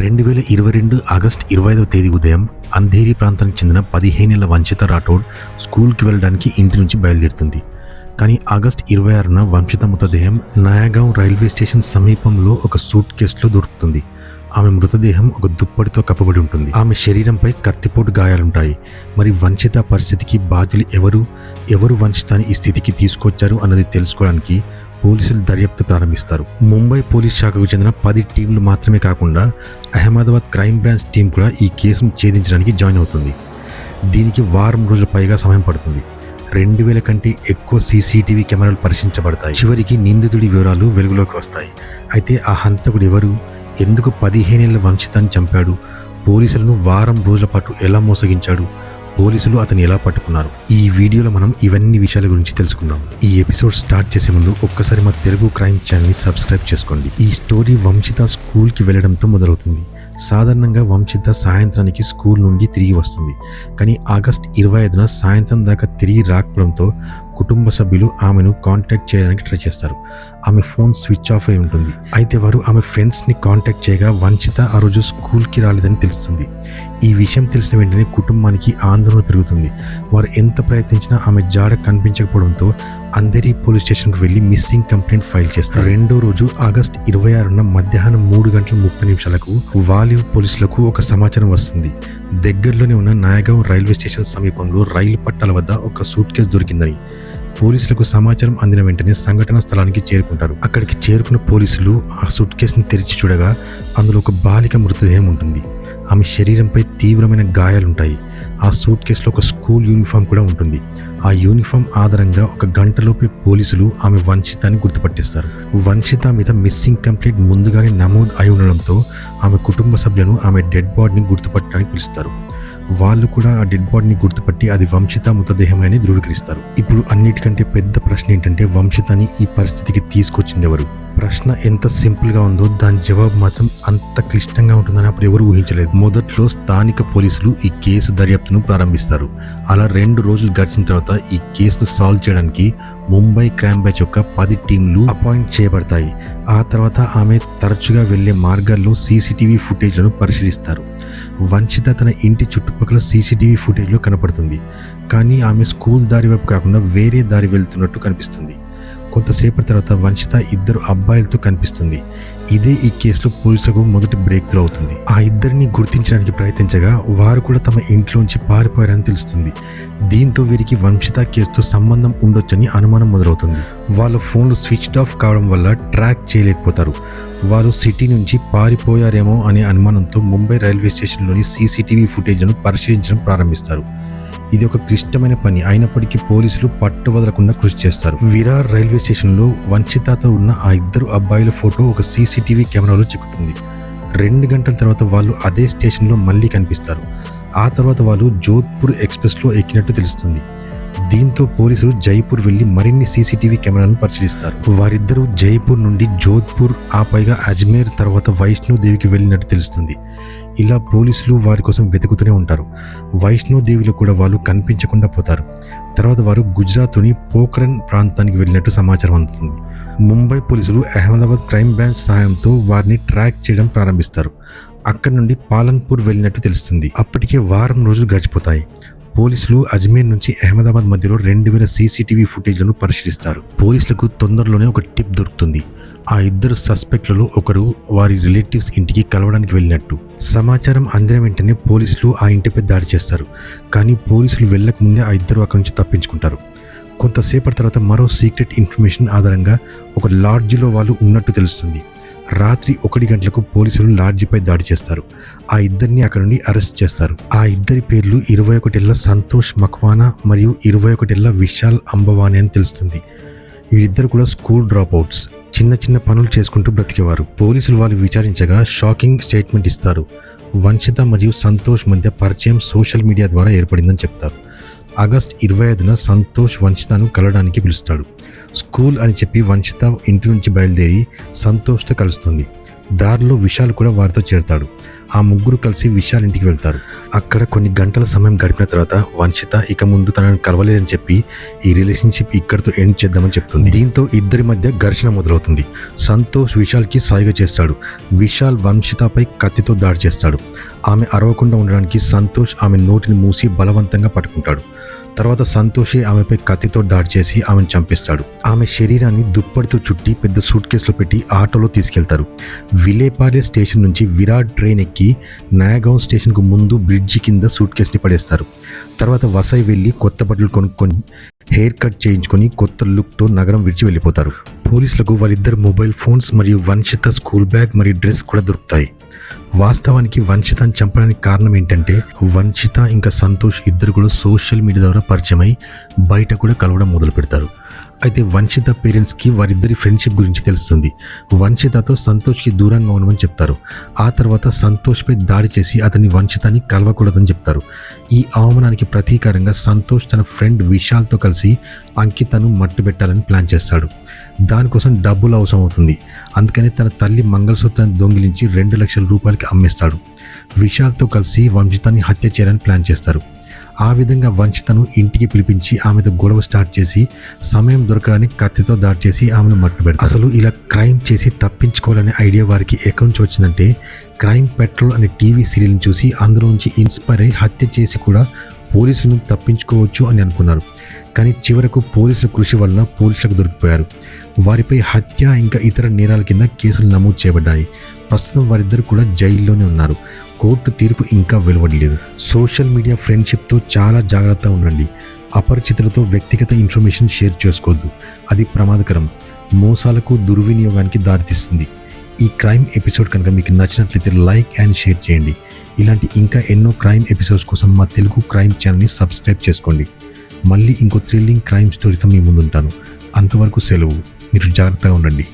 2022 August 25వ తేదీ ఉదయం అంధేరి ప్రాంతానికి చెందిన 15 ఏళ్ల వంశిత రాఠోడ్ స్కూల్కి వెళ్ళడానికి ఇంటి నుంచి బయలుదేరుతుంది. కానీ ఆగస్టు 26న వంశిత మృతదేహం నయాగావ్ రైల్వే స్టేషన్ సమీపంలో ఒక సూట్ కేసులో దొరుకుతుంది. ఆమె మృతదేహం ఒక దుప్పటితో కప్పబడి ఉంటుంది. ఆమె శరీరంపై కత్తిపోటు గాయాలుంటాయి. మరి వంశిత పరిస్థితికి బాధ్యులు ఎవరు వంశితాన్ని ఈ స్థితికి తీసుకొచ్చారు అన్నది తెలుసుకోవడానికి పోలీసులు దర్యాప్తు ప్రారంభిస్తారు. ముంబై పోలీస్ శాఖకు చెందిన 10 టీంలు మాత్రమే కాకుండా అహ్మదాబాద్ క్రైమ్ బ్రాంచ్ టీం కూడా ఈ కేసును ఛేదించడానికి జాయిన్ అవుతుంది. దీనికి వారం రోజుల పైగా సమయం పడుతుంది. 2000 కంటే ఎక్కువ సీసీటీవీ కెమెరాలు పరిశీలించబడతాయి. చివరికి నిందితుడి వివరాలు వెలుగులోకి వస్తాయి. అయితే ఆ హంతకుడు ఎవరు, ఎందుకు 15 ఏళ్ల వంశితాన్ని చంపాడు, పోలీసులను వారం రోజుల పాటు ఎలా మోసగించాడు, పోలీసులు అతన్ని ఎలా పట్టుకున్నారు, ఈ వీడియోలో మనం ఇవన్నీ విషయాల గురించి తెలుసుకుందాం. ఈ ఎపిసోడ్ స్టార్ట్ చేసే ముందు ఒక్కసారి మా తెలుగు క్రైమ్ ఛానల్ని సబ్స్క్రైబ్ చేసుకోండి. ఈ స్టోరీ వంశిత స్కూల్కి వెళ్ళడంతో మొదలవుతుంది. సాధారణంగా వంశిత సాయంత్రానికి స్కూల్ నుండి తిరిగి వస్తుంది. కానీ ఆగస్టు 25న సాయంత్రం దాకా తిరిగి రాకపోవడంతో కుటుంబ సభ్యులు ఆమెను కాంటాక్ట్ చేయడానికి ట్రై చేస్తారు. ఆమె ఫోన్ స్విచ్ ఆఫ్ అయి ఉంటుంది. అయితే వారు ఆమె ఫ్రెండ్స్ని కాంటాక్ట్ చేయగా వంశిత ఆ రోజు స్కూల్కి రాలేదని తెలుస్తుంది. ఈ విషయం తెలిసిన వెంటనే కుటుంబానికి ఆందోళన పెరుగుతుంది. వారు ఎంత ప్రయత్నించినా ఆమె జాడ కనిపించకపోవడంతో అంధేరి పోలీస్ స్టేషన్కు వెళ్ళి మిస్సింగ్ కంప్లైంట్ ఫైల్ చేస్తారు. రెండో రోజు ఆగస్టు 26న మధ్యాహ్నం 3:30 వాలివ్ పోలీసులకు ఒక సమాచారం వస్తుంది. దగ్గరలోనే ఉన్న నాయగావ్ రైల్వే స్టేషన్ సమీపంలో రైలు పట్టాల వద్ద ఒక సూట్ కేసు దొరికిందని. పోలీసులకు సమాచారం అందిన వెంటనే సంఘటన స్థలానికి చేరుకుంటారు. అక్కడికి చేరుకున్న పోలీసులు ఆ సూట్ కేసుని తెరిచి చూడగా అందులో ఒక బాలిక మృతదేహం ఉంటుంది. ఆమె శరీరంపై తీవ్రమైన గాయాలుంటాయి. ఆ సూట్ కేసులో ఒక స్కూల్ యూనిఫామ్ కూడా ఉంటుంది. ఆ యూనిఫామ్ ఆధారంగా ఒక గంటలోపే పోలీసులు ఆమె వంశితాన్ని గుర్తుపట్టేస్తారు. వంశిత మీద మిస్సింగ్ కంప్లైంట్ ముందుగానే నమోదు అయి ఉండడంతో ఆమె కుటుంబ సభ్యులను ఆమె డెడ్ బాడీని గుర్తుపట్టడానికి పిలుస్తారు. వాళ్ళు కూడా ఆ డెడ్ బాడీని గుర్తుపట్టి అది వంశిత మృతదేహమని ధృవీకరిస్తారు. ఇప్పుడు అన్నిటికంటే పెద్ద ప్రశ్న ఏంటంటే వంశితని ఈ పరిస్థితికి తీసుకొచ్చింది ఎవరు? ప్రశ్న ఎంత సింపుల్గా ఉందో దాని జవాబు మాత్రం అంత క్లిష్టంగా ఉంటుందని అప్పుడు ఎవరు ఊహించలేదు. మొదట్లో స్థానిక పోలీసులు ఈ కేసు దర్యాప్తును ప్రారంభిస్తారు. అలా 2 రోజులు గడిచిన తర్వాత ఈ కేసును సాల్వ్ చేయడానికి ముంబై క్రైమ్ బ్రాంచ్ యొక్క 10 టీంలు అపాయింట్ చేయబడతాయి. ఆ తర్వాత ఆమె తరచుగా వెళ్లే మార్గాల్లో సీసీటీవీ ఫుటేజ్లను పరిశీలిస్తారు. వంశిత తన ఇంటి చుట్టుపక్కల సీసీటీవీ ఫుటేజ్లో కనపడుతుంది. కానీ ఆమె స్కూల్ దారి వైపు కాకుండా వేరే దారి వెళ్తున్నట్టు కనిపిస్తుంది. కొంతసేపటి తర్వాత వంశిత 2 అబ్బాయిలతో కనిపిస్తుంది. ఇదే ఈ కేసులో పోలీసులకు మొదటి బ్రేక్ త్రూ అవుతుంది. ఆ ఇద్దరిని గుర్తించడానికి ప్రయత్నించగా వారు కూడా తమ ఇంట్లోంచి పారిపోయారని తెలుస్తుంది. దీంతో వీరికి వంశిత కేసుతో సంబంధం ఉండొచ్చని అనుమానం మొదలవుతుంది. వాళ్ళ ఫోన్లు స్విచ్డ్ ఆఫ్ కావడం వల్ల ట్రాక్ చేయలేకపోతారు. వారు సిటీ నుంచి పారిపోయారేమో అనే అనుమానంతో ముంబై రైల్వే స్టేషన్లోని సీసీటీవీ ఫుటేజ్లను పరిశీలించడం ప్రారంభిస్తారు. ఇది ఒక క్లిష్టమైన పని అయినప్పటికీ పోలీసులు పట్టువదలకుండా కృషి చేస్తారు. విరార్ రైల్వే స్టేషన్లో వంశితతో ఉన్న ఆ 2 అబ్బాయిల ఫోటో ఒక సీసీటీవీ కెమెరాలో చిక్కుతుంది. 2 గంటల తర్వాత వాళ్ళు అదే స్టేషన్లో మళ్ళీ కనిపిస్తారు. ఆ తర్వాత వాళ్ళు జోధ్పూర్ ఎక్స్ప్రెస్లో ఎక్కినట్టు తెలుస్తుంది. దీంతో పోలీసులు జైపూర్ వెళ్లి మరిన్ని సీసీటీవీ కెమెరాలను పరిశీలిస్తారు. వారిద్దరూ జైపూర్ నుండి జోధ్పూర్, ఆ పైగా అజ్మేర్, తర్వాత వైష్ణోదేవికి వెళ్ళినట్టు తెలుస్తుంది. ఇలా పోలీసులు వారి కోసం వెతుకుతూనే ఉంటారు. వైష్ణోదేవిలో కూడా వాళ్ళు కనిపించకుండా పోతారు. తర్వాత వారు గుజరాత్లోని పోఖ్రన్ ప్రాంతానికి వెళ్ళినట్టు సమాచారం అందుతుంది. ముంబై పోలీసులు అహ్మదాబాద్ క్రైమ్ బ్రాంచ్ సహాయంతో వారిని ట్రాక్ చేయడం ప్రారంభిస్తారు. అక్కడి నుండి పాలన్పూర్ వెళ్ళినట్టు తెలుస్తుంది. అప్పటికే వారం రోజులు గడిచిపోతాయి. పోలీసులు అజ్మీర్ నుంచి అహ్మదాబాద్ మధ్యలో 2000 సీసీటీవీ ఫుటేజ్లను పరిశీలిస్తారు. పోలీసులకు తొందరలోనే ఒక టిప్ దొరుకుతుంది. ఆ 2 సస్పెక్ట్లలో ఒకరు వారి రిలేటివ్స్ ఇంటికి కలవడానికి వెళ్ళినట్టు. సమాచారం అందిన వెంటనే పోలీసులు ఆ ఇంటిపై దాడి చేస్తారు. కానీ పోలీసులు వెళ్ళకముందే ఆ 2 అక్కడి నుంచి తప్పించుకుంటారు. కొంతసేపటి తర్వాత మరో సీక్రెట్ ఇన్ఫర్మేషన్ ఆధారంగా ఒక లాడ్జిలో వాళ్ళు ఉన్నట్టు తెలుస్తుంది. రాత్రి 1 గంటలకు పోలీసులు లాడ్జిపై దాడి చేస్తారు. ఆ 2ని అక్కడ నుండి అరెస్ట్ చేస్తారు. ఆ 2 పేర్లు 21 ఏళ్ల సంతోష్ మక్వానా మరియు 21 ఏళ్ల విశాల్ అంబవాని అని తెలుస్తుంది. వీరిద్దరు కూడా స్కూల్ డ్రాప్ అవుట్స్, చిన్న పనులు చేసుకుంటూ బ్రతికేవారు. పోలీసులు వాళ్ళు విచారించగా షాకింగ్ స్టేట్మెంట్ ఇస్తారు. వంశిత మరియు సంతోష్ మధ్య పరిచయం సోషల్ మీడియా ద్వారా ఏర్పడిందని చెప్తారు. ఆగస్టు 25న సంతోష్ వంశితను కలవడానికి పిలుస్తాడు. స్కూల్ అని చెప్పి వంశిత ఇంటి నుంచి బయలుదేరి సంతోష్తో కలుస్తుంది. దారిలో విశాల్ కూడా వారితో చేరతాడు. ఆ ముగ్గురు కలిసి విశాల్ ఇంటికి వెళ్తారు. అక్కడ కొన్ని గంటల సమయం గడిపిన తర్వాత వంశిత ఇక ముందు తనని కలవలేదని చెప్పి ఈ రిలేషన్షిప్ ఇక్కడితో ఎండ్ చేద్దామని చెప్తుంది. దీంతో ఇద్దరి మధ్య ఘర్షణ మొదలవుతుంది. సంతోష్ విశాల్కి సాయిగా చేస్తాడు. విశాల్ వంశితపై కత్తితో దాడి చేస్తాడు. ఆమె అరవకుండా ఉండడానికి సంతోష్ ఆమె నోటిని మూసి బలవంతంగా పట్టుకుంటాడు. తర్వాత సంతోషే ఆమెపై కత్తితో దాడి చేసి ఆమెను చంపేస్తాడు. ఆమె శరీరాన్ని దుప్పటితో చుట్టి పెద్ద సూట్ కేసులో పెట్టి ఆటోలో తీసుకెళ్తారు. విలేపార్లే స్టేషన్ నుంచి విరాట్ ట్రైన్ ఎక్కి నయాగావ్ స్టేషన్కు ముందు బ్రిడ్జి కింద సూట్ కేసుని పడేస్తారు. తర్వాత వసై వెళ్ళి కొత్త బట్టలు కొనుక్కొని హెయిర్ కట్ చేయించుకొని కొత్త లుక్తో నగరం విడిచి వెళ్ళిపోతారు. పోలీసులకు వాళ్ళిద్దరు మొబైల్ ఫోన్స్ మరియు వంశిత స్కూల్ బ్యాగ్ మరియు డ్రెస్ కూడా దొరుకుతాయి. వాస్తవానికి వంశితని చంపడానికి కారణం ఏంటంటే వంశిత ఇంకా సంతోష్ ఇద్దరు కూడా సోషల్ మీడియా ద్వారా పరిచయమై బయట కూడా కలవడం మొదలు పెడతారు. అయితే వంశిత పేరెంట్స్కి వారిద్దరి ఫ్రెండ్షిప్ గురించి తెలుస్తుంది. వంశితతో సంతోష్కి దూరంగా ఉండమని చెప్తారు. ఆ తర్వాత సంతోష్పై దాడి చేసి అతన్ని వంశితని కలవకూడదని చెప్తారు. ఈ అవమానానికి ప్రతీకారంగా సంతోష్ తన ఫ్రెండ్ విశాల్తో కలిసి అంకితను మట్టుబెట్టాలని ప్లాన్ చేస్తాడు. దానికోసం డబ్బులు అవసరం అవుతుంది. అందుకని తన తల్లి మంగళసూత్రాన్ని దొంగిలించి 2 లక్షల రూపాయలకి అమ్మేస్తాడు. విశాల్తో కలిసి వంశితాన్ని హత్య చేయాలని ప్లాన్ చేస్తారు. ఆ విధంగా వంశితను ఇంటికి పిలిపించి ఆమెతో గొడవ స్టార్ట్ చేసి సమయం దొరకని కత్తితో దాడి చేసి ఆమెను మట్టుబెడతారు. అసలు ఇలా క్రైమ్ చేసి తప్పించుకోవాలనే ఐడియా వారికి ఎక్కడి నుంచి వచ్చిందంటే క్రైమ్ పెట్రోల్ అనే టీవీ సీరియల్ని చూసి అందులో నుంచి ఇన్స్పైర్ అయి హత్య చేసి కూడా పోలీసులను తప్పించుకోవచ్చు అని అనుకున్నారు. కానీ చివరకు పోలీసుల కృషి వలన పోలీసులకు దొరికిపోయారు. వారిపై హత్య ఇంకా ఇతర నేరాల కింద కేసులు నమోదు చేయబడ్డాయి. ప్రస్తుతం వారిద్దరు కూడా జైల్లోనే ఉన్నారు. కోర్టు తీర్పు ఇంకా వెలువడలేదు. సోషల్ మీడియా ఫ్రెండ్షిప్తో చాలా జాగ్రత్తగా ఉండండి. అపరిచితులతో వ్యక్తిగత ఇన్ఫర్మేషన్ షేర్ చేసుకోవద్దు. అది ప్రమాదకరం, మోసాలకు దుర్వినియోగానికి దారితీస్తుంది. ఈ క్రైమ్ ఎపిసోడ్ కనుక మీకు నచ్చినట్లయితే లైక్ అండ్ షేర్ చేయండి. ఇలాంటి ఇంకా ఎన్నో క్రైమ్ ఎపిసోడ్స్ కోసం మా తెలుగు క్రైమ్ ఛానల్ని సబ్స్క్రైబ్ చేసుకోండి. మళ్ళీ ఇంకో థ్రిల్లింగ్ క్రైమ్ స్టోరీతో మీ ముందుంటాను. అంతవరకు సెలవు. మీరు జాగ్రత్తగా ఉండండి.